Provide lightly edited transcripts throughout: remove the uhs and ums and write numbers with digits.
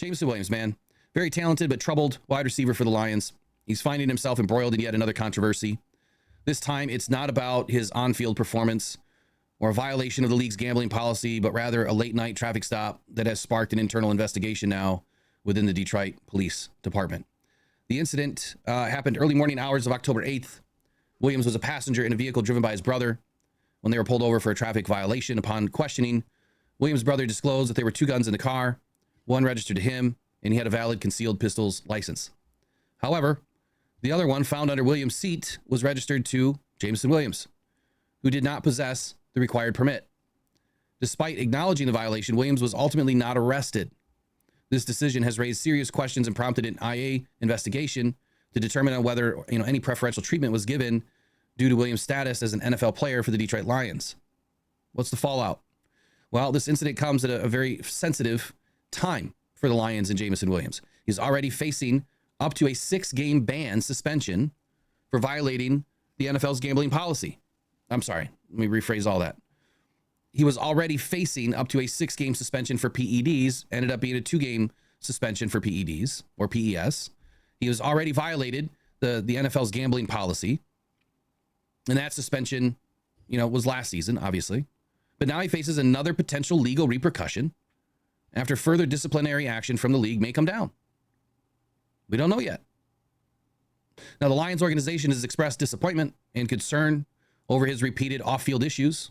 Jameson Williams, man, very talented but troubled wide receiver for the Lions. He's finding himself embroiled in yet another controversy. This time, it's not about his on-field performance or a violation of the league's gambling policy, but rather a late-night traffic stop that has sparked an internal investigation now within the Detroit Police Department. The incident happened early morning hours of October 8th. Williams was a passenger in a vehicle driven by his brother when they were pulled over for a traffic violation. Upon questioning, Williams' brother disclosed that there were two guns in the car, one registered to him, and he had a valid concealed pistols license. However, the other one found under Williams' seat was registered to Jameson Williams, who did not possess the required permit. Despite acknowledging the violation, Williams was ultimately not arrested. This decision has raised serious questions and prompted an IA investigation to determine on whether any preferential treatment was given due to Williams' status as an NFL player for the Detroitlions. What's the fallout? Well, this incident comes at a very sensitive time for the Lions and Jameson Williams. He's already facing up to a 6-game ban suspension for violating the NFL's gambling policy. I'm sorry, let me rephrase all that. He was already facing up to a 6-game suspension for PEDs, ended up being a 2-game suspension for PEDs or PES. He was already violated the NFL's gambling policy. And that suspension, was last season, obviously. But now he faces another potential legal repercussion after further disciplinary action from the league may come down. We don't know yet. Now, the Lions organization has expressed disappointment and concern over his repeated off-field issues.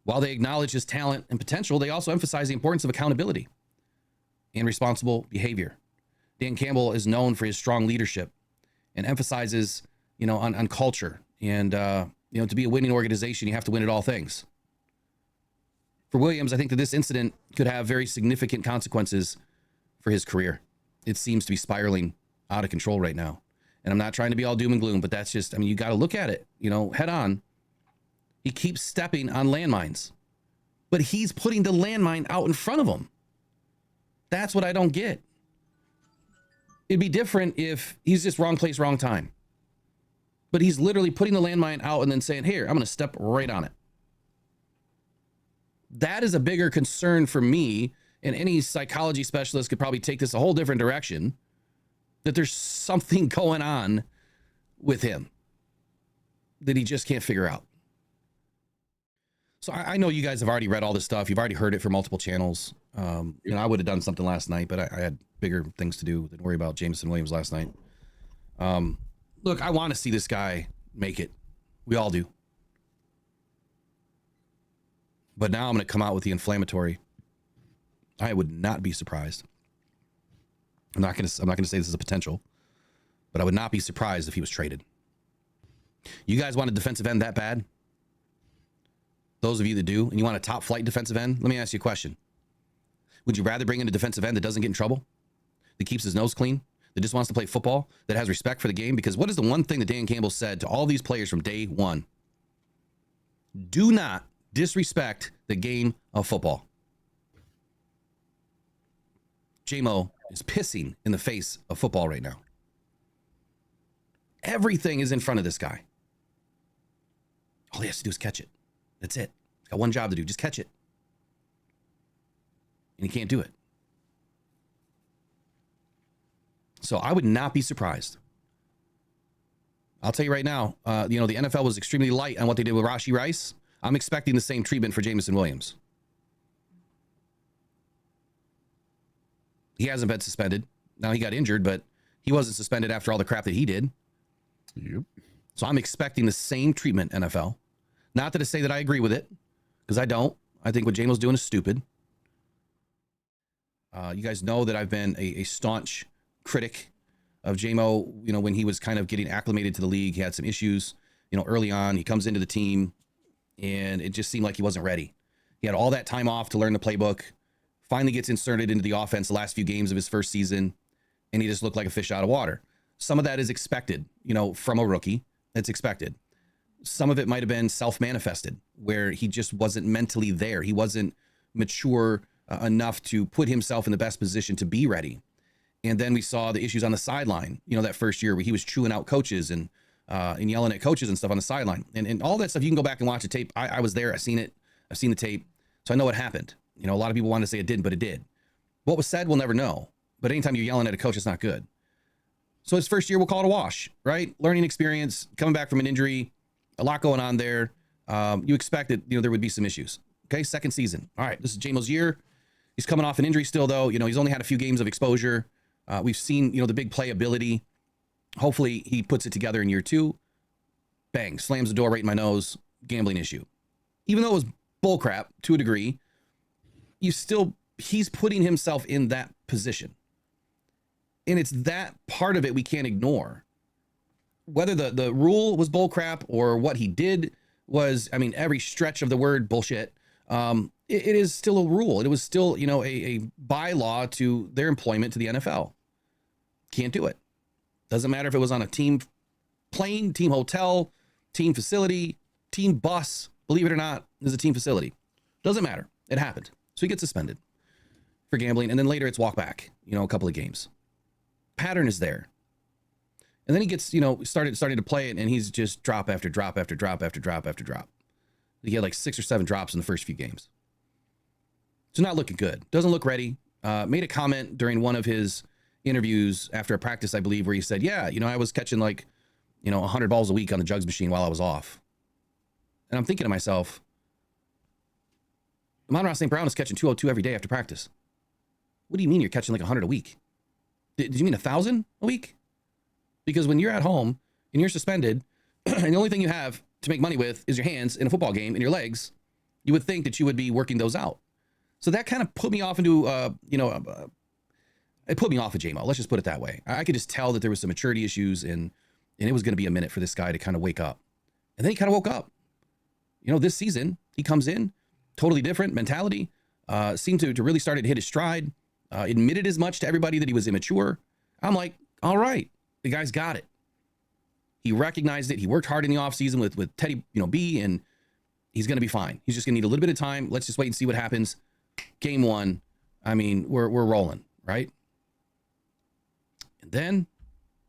While they acknowledge his talent and potential, they also emphasize the importance of accountability and responsible behavior. Dan Campbell is known for his strong leadership and emphasizes, on culture. And, to be a winning organization, you have to win at all things. For Williams, I think that this incident could have very significant consequences for his career. It seems to be spiraling out of control right now. And I'm not trying to be all doom and gloom, but that's just, you got to look at it, head on. He keeps stepping on landmines, but he's putting the landmine out in front of him. That's what I don't get. It'd be different if he's just wrong place, wrong time. But he's literally putting the landmine out and then saying, here, I'm going to step right on it. That is a bigger concern for me, and any psychology specialist could probably take this a whole different direction, that there's something going on with him that he just can't figure out. So I know you guys have already read all this stuff. You've already heard it from multiple channels. I would have done something last night, but I had bigger things to do than worry about Jameson Williams last night. Look, I want to see this guy make it. We all do. But now I'm going to come out with the inflammatory. I would not be surprised. I'm not going to say this is a potential, but I would not be surprised if he was traded. You guys want a defensive end that bad? Those of you that do, and you want a top flight defensive end, let me ask you a question. Would you rather bring in a defensive end that doesn't get in trouble, that keeps his nose clean, that just wants to play football, that has respect for the game? Because what is the one thing that Dan Campbell said to all these players from day one? Do not disrespect the game of football. J-Mo is pissing in the face of football right now. Everything is in front of this guy. All he has to do is catch it. That's it. He's got one job to do. Just catch it. And he can't do it. So I would not be surprised. I'll tell you right now, the NFL was extremely light on what they did with Rashee Rice. I'm expecting the same treatment for Jameson Williams. He hasn't been suspended. Now, he got injured, but he wasn't suspended after all the crap that he did. Yep. So I'm expecting the same treatment, NFL. Not to say that I agree with it, because I don't. I think what J-Mo's doing is stupid. You guys know that I've been a staunch critic of J-Mo, when he was kind of getting acclimated to the league. He had some issues, early on. He comes into the team, and it just seemed like he wasn't ready. He had all that time off to learn the playbook, finally gets inserted into the offense the last few games of his first season, and he just looked like a fish out of water. Some of that is expected, from a rookie. It's expected. Some of it might have been self-manifested, where he just wasn't mentally there. He wasn't mature enough to put himself in the best position to be ready. And then we saw the issues on the sideline, that first year where he was chewing out coaches and yelling at coaches and stuff on the sideline. And all that stuff, you can go back and watch the tape. I was there. I've seen it. I've seen the tape. So I know what happened. A lot of people want to say it didn't, but it did. What was said, we'll never know. But anytime you're yelling at a coach, it's not good. So his first year, we'll call it a wash, right? Learning experience, coming back from an injury, a lot going on there. You expect that, there would be some issues. Okay, second season. All right, this is Jamo's year. He's coming off an injury still, though. He's only had a few games of exposure. We've seen, the big playability. Hopefully he puts it together in year 2. Bang, slams the door right in my nose. Gambling issue. Even though it was bullcrap to a degree, he's putting himself in that position. And it's that part of it we can't ignore. Whether the rule was bullcrap or what he did was, every stretch of the word bullshit. It is still a rule. It was still, a bylaw to their employment to the NFL. Can't do it. Doesn't matter if it was on a team plane, team hotel, team facility, team bus. Believe it or not, there's a team facility. Doesn't matter. It happened. So he gets suspended for gambling. And then later it's walk back, a couple of games. Pattern is there. And then he gets, started to play it, and he's just drop after drop after drop after drop after drop. He had like 6 or 7 drops in the first few games. So not looking good. Doesn't look ready. Made a comment during one of his interviews after a practice, I believe, where he said, yeah, I was catching like, 100 balls a week on the jugs machine while I was off. And I'm thinking to myself, Amon-Ra St. Brown is catching 202 every day after practice. What do you mean you're catching like 100 a week? Did you mean 1,000 a week? Because when you're at home and you're suspended and the only thing you have to make money with is your hands in a football game and your legs, you would think that you would be working those out. So that kind of put me off into, it put me off of JMO. Let's just put it that way. I could just tell that there was some maturity issues, and it was going to be a minute for this guy to kind of wake up. And then he kind of woke up. This season, he comes in, totally different mentality, seemed to really start to hit his stride, admitted as much to everybody that he was immature. I'm like, all right, the guy's got it. He recognized it. He worked hard in the offseason with Teddy, B, and he's going to be fine. He's just going to need a little bit of time. Let's just wait and see what happens. Game 1, we're rolling, right? And then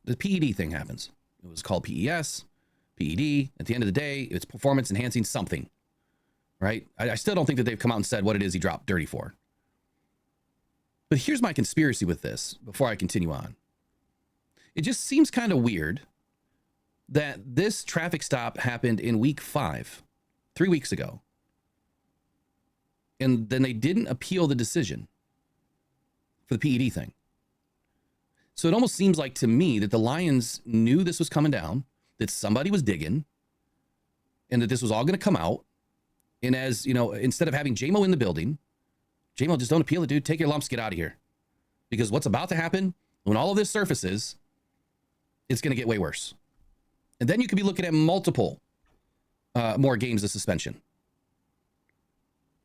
the PED thing happens. It was called PES, PED. At the end of the day, it's performance enhancing something, right? I still don't think that they've come out and said what it is he dropped dirty for. But here's my conspiracy with this before I continue on. It just seems kind of weird that this traffic stop happened in week 5, 3 weeks ago. And then they didn't appeal the decision for the PED thing. So it almost seems like to me that the Lions knew this was coming down, that somebody was digging, and that this was all going to come out. And as, instead of having JMO in the building, JMO, just don't appeal it, dude. Take your lumps, get out of here. Because what's about to happen when all of this surfaces, it's going to get way worse. And then you could be looking at multiple more games of suspension.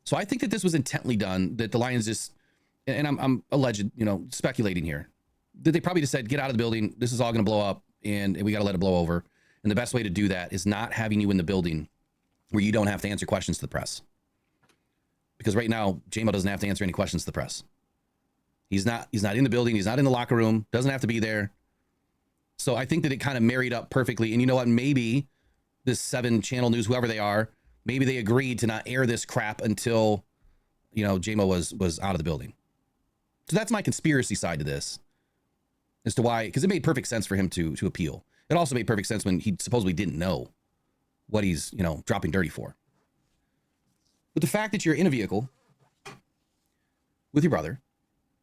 So I think that this was intently done, that the Lions just, and I'm alleged, speculating here, that they probably just said, get out of the building. This is all going to blow up, and we got to let it blow over. And the best way to do that is not having you in the building where you don't have to answer questions to the press. Because right now, JMO doesn't have to answer any questions to the press. He's not in the building. He's not in the locker room. Doesn't have to be there. So I think that it kind of married up perfectly. And you know what? Maybe this 7 Channel News, whoever they are, maybe they agreed to not air this crap until, JMO was out of the building. So that's my conspiracy side to this, as to why, because it made perfect sense for him to appeal. It also made perfect sense when he supposedly didn't know what he's, dropping dirty for. But the fact that you're in a vehicle with your brother,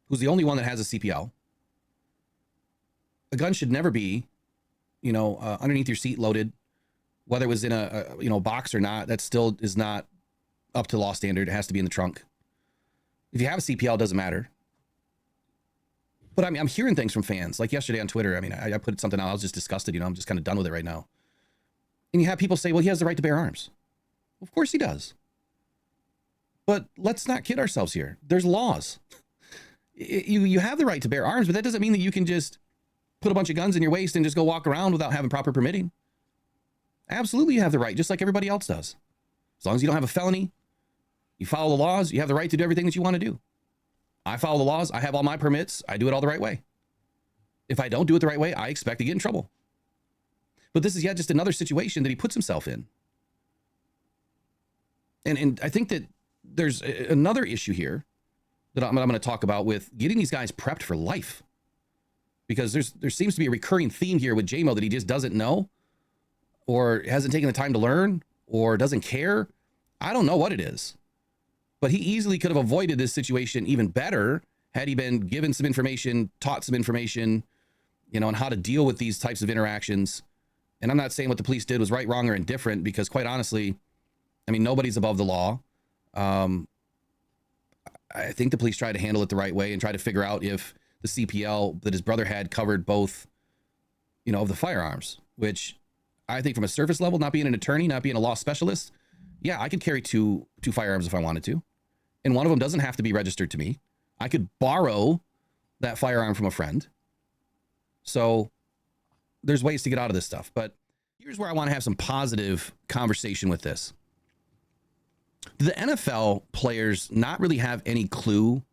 who's the only one that has a CPL, a gun should never be, underneath your seat loaded, whether it was in a box or not. That still is not up to law standard. It has to be in the trunk. If you have a CPL, it doesn't matter. But I'm hearing things from fans, like yesterday on Twitter. I put something out. I was just disgusted. I'm just kind of done with it right now. And you have people say, well, he has the right to bear arms. Of course he does. But let's not kid ourselves here. There's laws. You have the right to bear arms, but that doesn't mean that you can just put a bunch of guns in your waist and just go walk around without having proper permitting. Absolutely, you have the right, just like everybody else does. As long as you don't have a felony, you follow the laws, you have the right to do everything that you want to do. I follow the laws. I have all my permits. I do it all the right way. If I don't do it the right way, I expect to get in trouble. But this is yet just another situation that he puts himself in. And I think that there's another issue here that I'm going to talk about with getting these guys prepped for life. Because there seems to be a recurring theme here with JMO that he just doesn't know, or hasn't taken the time to learn, or doesn't care. I don't know what it is. But he easily could have avoided this situation even better had he been given some information, taught some information, on how to deal with these types of interactions. And I'm not saying what the police did was right, wrong, or indifferent, because quite honestly, I mean, nobody's above the law. I think the police tried to handle it the right way and try to figure out if the CPL that his brother had covered both, of the firearms, which I think from a surface level, not being an attorney, not being a law specialist, yeah, I could carry two firearms if I wanted to. And one of them doesn't have to be registered to me. I could borrow that firearm from a friend. So there's ways to get out of this stuff. But here's where I want to have some positive conversation with this. Do the NFL players not really have any clue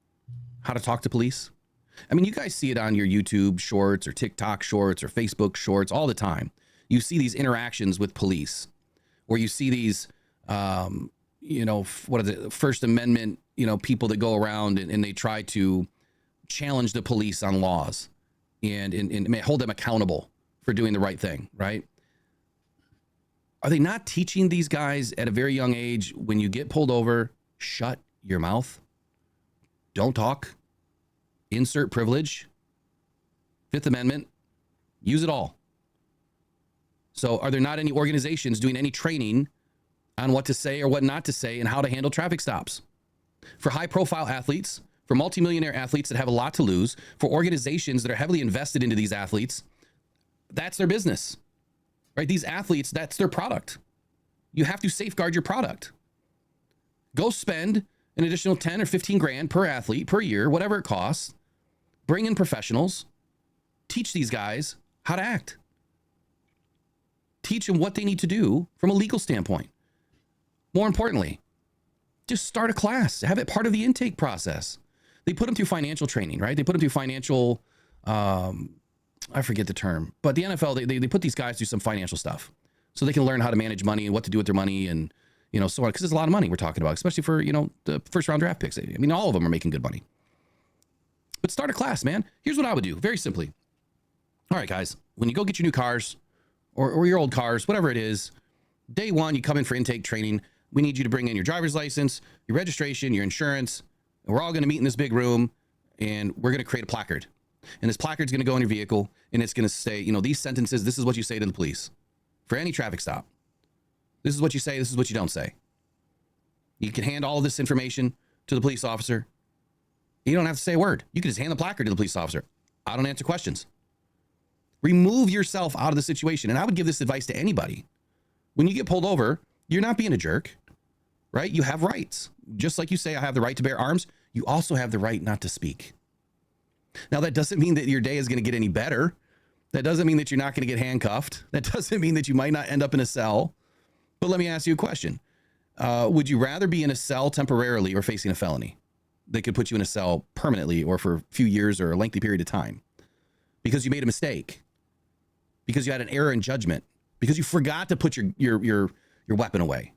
how to talk to police? I mean, you guys see it on your YouTube shorts or TikTok shorts or Facebook shorts all the time. You see these interactions with police, or you see these, what are the First Amendment, people that go around and they try to challenge the police on laws and hold them accountable for doing the right thing, right? Are they not teaching these guys at a very young age, when you get pulled over, shut your mouth, don't talk, insert privilege, Fifth Amendment, use it all? So are there not any organizations doing any training on what to say or what not to say and how to handle traffic stops? For high-profile athletes, for multimillionaire athletes that have a lot to lose, for organizations that are heavily invested into these athletes, that's their business, right? These athletes, that's their product. You have to safeguard your product. Go spend an additional 10 or 15 grand per athlete per year, whatever it costs. Bring in professionals. Teach these guys how to act. Teach them what they need to do from a legal standpoint. More importantly, just start a class. Have it part of the intake process. They put them through financial training, right? They put them through financial, I forget the term, but the NFL, they put these guys through some financial stuff so they can learn how to manage money and what to do with their money and, so on. Because there's a lot of money we're talking about, especially for, the first round draft picks. I mean, all of them are making good money. But start a class, man. Here's what I would do, very simply. All right, guys, when you go get your new cars or your old cars, whatever it is, day one, you come in for intake training. We need you to bring in your driver's license, your registration, your insurance, and we're all going to meet in this big room, and we're going to create a placard. And this placard's going to go in your vehicle, and it's going to say, these sentences, this is what you say to the police for any traffic stop. This is what you say, this is what you don't say. You can hand all of this information to the police officer. You don't have to say a word. You can just hand the placard to the police officer. I don't answer questions. Remove yourself out of the situation. And I would give this advice to anybody. When you get pulled over, you're not being a jerk, right? You have rights. Just like you say, I have the right to bear arms. You also have the right not to speak. Now, that doesn't mean that your day is going to get any better. That doesn't mean that you're not going to get handcuffed. That doesn't mean that you might not end up in a cell. But let me ask you a question. Would you rather be in a cell temporarily or facing a felony? They could put you in a cell permanently or for a few years or a lengthy period of time because you made a mistake, because you had an error in judgment, because you forgot to put your weapon away.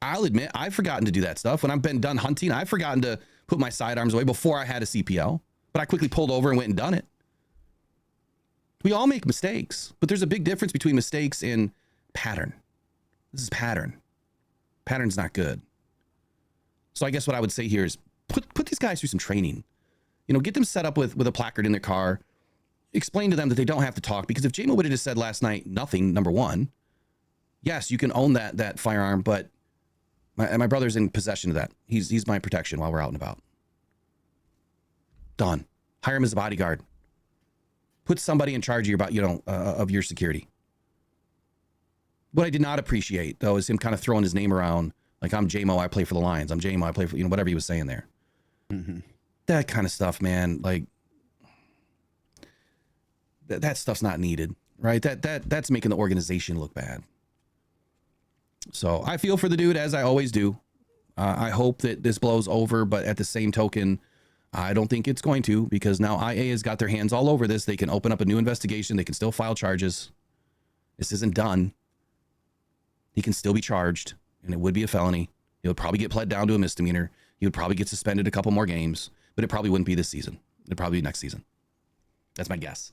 I'll admit I've forgotten to do that stuff. When I've been done hunting, I've forgotten to put my sidearms away before I had a CPL, but I quickly pulled over and went and done it. We all make mistakes, but there's a big difference between mistakes and pattern. This is pattern. Pattern's not good. So I guess what I would say here is put these guys through some training. Get them set up with a placard in their car. Explain to them that they don't have to talk, because if JMO would have just said last night, nothing, number one, yes, you can own that firearm, but my brother's in possession of that. He's my protection while we're out and about. Done. Hire him as a bodyguard. Put somebody in charge of of your security. What I did not appreciate, though, is him kind of throwing his name around like, I'm JMO, I play for the Lions. I'm JMO, I play for, whatever he was saying there. Mm-hmm. That kind of stuff, man, like, that stuff's not needed, right? That's making the organization look bad. So I feel for the dude, as I always do. I hope that this blows over, but at the same token, I don't think it's going to, because now IA has got their hands all over this. They can open up a new investigation. They can still file charges. This isn't done. He can still be charged, and it would be a felony. He'll probably get pled down to a misdemeanor. He would probably get suspended a couple more games, but it probably wouldn't be this season. It'd probably be next season. That's my guess.